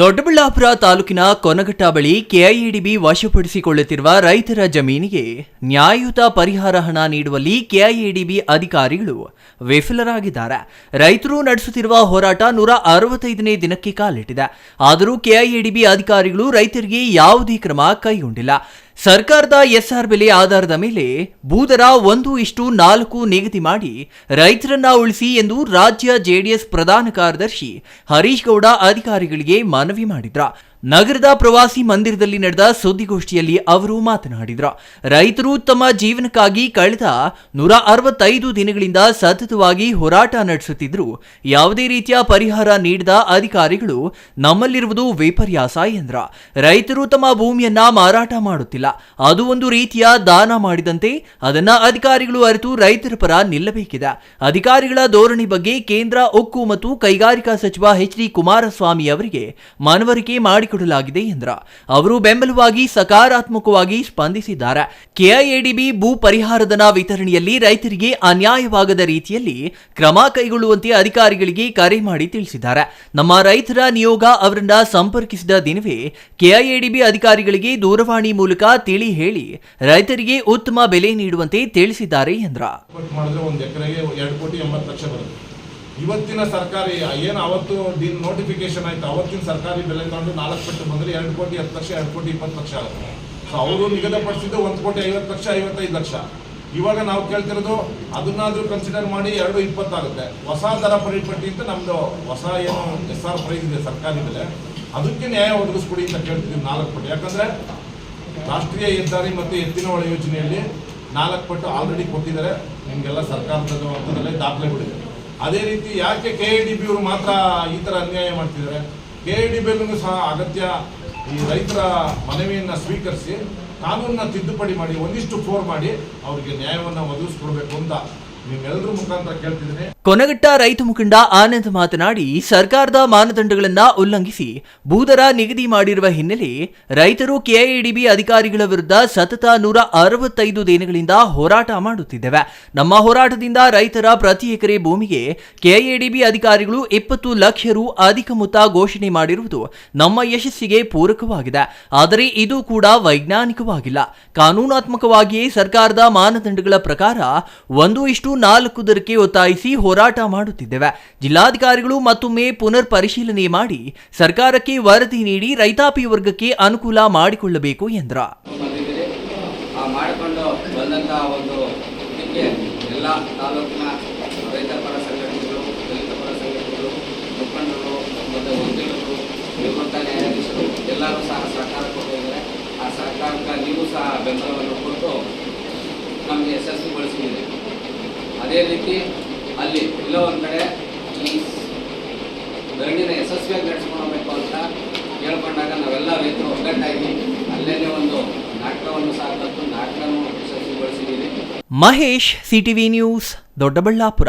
ದೊಡ್ಡಬಳ್ಳಾಪುರ ತಾಲೂಕಿನ ಕೊನಘಟ್ಟ ಬಳಿ ಕೆಐಎಡಿಬಿ ವಶಪಡಿಸಿಕೊಳ್ಳುತ್ತಿರುವ ರೈತರ ಜಮೀನಿಗೆ ನ್ಯಾಯಯುತ ಪರಿಹಾರ ಹಣ ನೀಡುವಲ್ಲಿ ಕೆಐಎಡಿಬಿ ಅಧಿಕಾರಿಗಳು ವಿಫಲರಾಗಿದ್ದಾರೆ. ರೈತರು ನಡೆಸುತ್ತಿರುವ ಹೋರಾಟ 165ನೇ ದಿನಕ್ಕೆ ಕಾಲಿಟ್ಟಿದೆ. ಆದರೂ ಕೆಐಎಡಿಬಿ ಅಧಿಕಾರಿಗಳು ರೈತರಿಗೆ ಯಾವುದೇ ಕ್ರಮ ಕೈಗೊಂಡಿಲ್ಲ. ಸರ್ಕಾರದ ಎಸ್ಆರ್ ಬೆಲೆ ಆಧಾರದ ಮೇಲೆ ಭೂದರ 1:4 ನಿಗದಿ ಮಾಡಿ ರೈತರನ್ನ ಉಳಿಸಿ ಎಂದು ರಾಜ್ಯ ಜೆಡಿಎಸ್ ಪ್ರಧಾನ ಕಾರ್ಯದರ್ಶಿ ಹರೀಶ್ ಗೌಡ ಅಧಿಕಾರಿಗಳಿಗೆ ಮನವಿ ಮಾಡಿದ್ರು. ನಗರದ ಪ್ರವಾಸಿ ಮಂದಿರದಲ್ಲಿ ನಡೆದ ಸುದ್ದಿಗೋಷ್ಠಿಯಲ್ಲಿ ಅವರು ಮಾತನಾಡಿದರು. ರೈತರು ತಮ್ಮ ಜೀವನಕ್ಕಾಗಿ ಕಳೆದ 165 ದಿನಗಳಿಂದ ಸತತವಾಗಿ ಹೋರಾಟ ನಡೆಸುತ್ತಿದ್ದರು. ಯಾವುದೇ ರೀತಿಯ ಪರಿಹಾರ ನೀಡದ ಅಧಿಕಾರಿಗಳು ನಮ್ಮಲ್ಲಿರುವುದು ವಿಪರ್ಯಾಸ ಎಂದರು. ರೈತರು ತಮ್ಮ ಭೂಮಿಯನ್ನ ಮಾರಾಟ ಮಾಡುತ್ತಿಲ್ಲ, ಅದು ಒಂದು ರೀತಿಯ ದಾನ ಮಾಡಿದಂತೆ. ಅದನ್ನ ಅಧಿಕಾರಿಗಳು ಅರಿತು ರೈತರ ಪರ ನಿಲ್ಲಬೇಕಿದೆ. ಅಧಿಕಾರಿಗಳ ಧೋರಣೆ ಬಗ್ಗೆ ಕೇಂದ್ರ ಉಕ್ಕು ಮತ್ತು ಕೈಗಾರಿಕಾ ಸಚಿವ ಎಚ್.ಡಿ. ಕುಮಾರಸ್ವಾಮಿ ಅವರಿಗೆ ಮನವರಿಕೆ ಮಾಡಿಕೊಡಲಾಗಿದೆ ಎಂದರು. ಅವರು ಬೆಂಬಲವಾಗಿ ಸಕಾರಾತ್ಮಕವಾಗಿ ಸ್ಪಂದಿಸಿದ್ದಾರೆ. ಕೆಐಎಡಿಬಿ ಭೂ ಪರಿಹಾರಧನ ವಿತರಣೆಯಲ್ಲಿ ರೈತರಿಗೆ ಅನ್ಯಾಯವಾಗದ ರೀತಿಯಲ್ಲಿ ಕ್ರಮ ಕೈಗೊಳ್ಳುವಂತೆ ಅಧಿಕಾರಿಗಳಿಗೆ ಕರೆ ಮಾಡಿ ತಿಳಿಸಿದ್ದಾರೆ. ನಮ್ಮ ರೈತರ ನಿಯೋಗ ಅವರನ್ನ ಸಂಪರ್ಕಿಸಿದ ದಿನವೇ ಕೆಐಎಡಿಬಿ ಅಧಿಕಾರಿಗಳಿಗೆ ದೂರವಾಣಿ ಮೂಲಕ ತಿಳಿ ಹೇಳಿ ರೈತರಿಗೆ ಉತ್ತಮ ಬೆಲೆ ನೀಡುವಂತೆ ತಿಳಿಸಿದ್ದಾರೆ ಎಂದರು. ಇವತ್ತಿನ ಸರ್ಕಾರಿ ಏನು ಅವತ್ತು ನೋಟಿಫಿಕೇಶನ್ ಆಯ್ತು, ಅವತ್ತಿನ ಸರ್ಕಾರಿ ಬೆಲೆ ತಗೊಂಡು 4 ಪಟ್ಟು ಬಂದರೆ 2 ಕೋಟಿ 10 ಲಕ್ಷ, 2 ಕೋಟಿ 20 ಲಕ್ಷ ಆಗುತ್ತೆ. ಸೊ ಅವರು ನಿಗದಿಪಡಿಸಿದ್ದು 1 ಕೋಟಿ 50 ಲಕ್ಷ, 55 ಲಕ್ಷ. ಇವಾಗ ನಾವು ಕೇಳ್ತಿರೋದು ಅದನ್ನಾದ್ರೂ ಕನ್ಸಿಡರ್ ಮಾಡಿ 2.20 ಆಗುತ್ತೆ. ಹೊಸ ದರ ಪರಿಪಟ್ಟಿ ಅಂತ ನಮ್ದು ಹೊಸ ಏನು SR ಪ್ರೈಸ್ ಇದೆ ಸರ್ಕಾರಿ ಬೆಲೆ, ಅದಕ್ಕೆ ನ್ಯಾಯ ಒದಗಿಸ್ಕೊಡಿ ಅಂತ ಕೇಳ್ತಿದ್ದೀವಿ 4 ಪಟ್ಟು. ಯಾಕಂದ್ರೆ ರಾಷ್ಟ್ರೀಯ ಹೆದ್ದಾರಿ ಮತ್ತು ಎತ್ತಿನ ಹೊಳೆ ಯೋಜನೆಯಲ್ಲಿ 4 ಪಟ್ಟು ಆಲ್ರೆಡಿ ಕೊಟ್ಟಿದ್ದಾರೆ. ನಿಮಗೆಲ್ಲ ಸರ್ಕಾರದ ಹಂತದಲ್ಲೇ ದಾಖಲೆಗಳಿದೆ. ಅದೇ ರೀತಿ ಯಾಕೆ ಕೆಐಎಡಿಬಿ ಅವರು ಮಾತ್ರ ಈ ಥರ ಅನ್ಯಾಯ ಮಾಡ್ತಿದ್ದಾರೆ? ಕೆಐಎಡಿಬಿಯಲ್ಲೂ ಸಹ ಅಗತ್ಯ ಈ ರೈತರ ಮನವಿಯನ್ನು ಸ್ವೀಕರಿಸಿ ಕಾನೂನನ್ನ ತಿದ್ದುಪಡಿ ಮಾಡಿ 1:4 ಮಾಡಿ ಅವರಿಗೆ ನ್ಯಾಯವನ್ನು ಒದಗಿಸ್ಕೊಡ್ಬೇಕು ಅಂತ ನಿಮ್ಮೆಲ್ಲರೂ ಮುಖಾಂತರ ಕೇಳ್ತಿದ್ದೀನಿ. ಕೊನಘಟ್ಟ ರೈತ ಮುಖಂಡ ಆನಂದ್ ಮಾತನಾಡಿ, ಸರ್ಕಾರದ ಮಾನದಂಡಗಳನ್ನು ಉಲ್ಲಂಘಿಸಿ ಭೂದರ ನಿಗದಿ ಮಾಡಿರುವ ಹಿನ್ನೆಲೆ ರೈತರು ಕೆಐಎಡಿಬಿ ಅಧಿಕಾರಿಗಳ ವಿರುದ್ಧ ಸತತ 165 ದಿನಗಳಿಂದ ಹೋರಾಟ ಮಾಡುತ್ತಿದ್ದೇವೆ. ನಮ್ಮ ಹೋರಾಟದಿಂದ ರೈತರ ಪ್ರತಿ ಎಕರೆ ಭೂಮಿಗೆ ಕೆಐಎಡಿಬಿ ಅಧಿಕಾರಿಗಳು 20 ಲಕ್ಷ ರು ಅಧಿಕ ಮೊತ್ತ ಘೋಷಣೆ ಮಾಡಿರುವುದು ನಮ್ಮ ಯಶಸ್ಸಿಗೆ ಪೂರಕವಾಗಿದೆ. ಆದರೆ ಇದು ಕೂಡ ವೈಜ್ಞಾನಿಕವಾಗಿಲ್ಲ. ಕಾನೂನಾತ್ಮಕವಾಗಿಯೇ ಸರ್ಕಾರದ ಮಾನದಂಡಗಳ ಪ್ರಕಾರ 1:4 ದರಕ್ಕೆ ಒತ್ತಾಯಿಸಿ ಹೋರಾಟ ಮಾಡುತ್ತಿದ್ದೇವೆ. ಜಿಲ್ಲಾಧಿಕಾರಿಗಳು ಮತ್ತೊಮ್ಮೆ ಪುನರ್ ಪರಿಶೀಲನೆ ಮಾಡಿ ಸರ್ಕಾರಕ್ಕೆ ವರದಿ ನೀಡಿ ರೈತಾಪಿ ವರ್ಗಕ್ಕೆ ಅನುಕೂಲ ಮಾಡಿಕೊಳ್ಳಬೇಕು ಎಂದರು. ಅದೇ ರೀತಿ ಅಲ್ಲಿ ಇಲ್ಲ ಒಂದು ಕಡೆ ಈ ಧರಣಿನ ಯಶಸ್ವಿಯಾಗಿ ನಡೆಸ್ಕೊಳ್ಬೇಕು ಅಂತ ಕೇಳ್ಕೊಂಡಾಗ ನಾವೆಲ್ಲ ರೈತರು ಒಗ್ಗಟ್ಟಾಗಿ ಅಲ್ಲೇನೆ ಒಂದು ನಾಟಕವನ್ನು ಸಹ ತಂದು ನಾಟಕವನ್ನು ಯಶಸ್ವಿಗೊಳಿಸಿದ್ದೀವಿ. Mahesh, CTV news, Doddaballapura.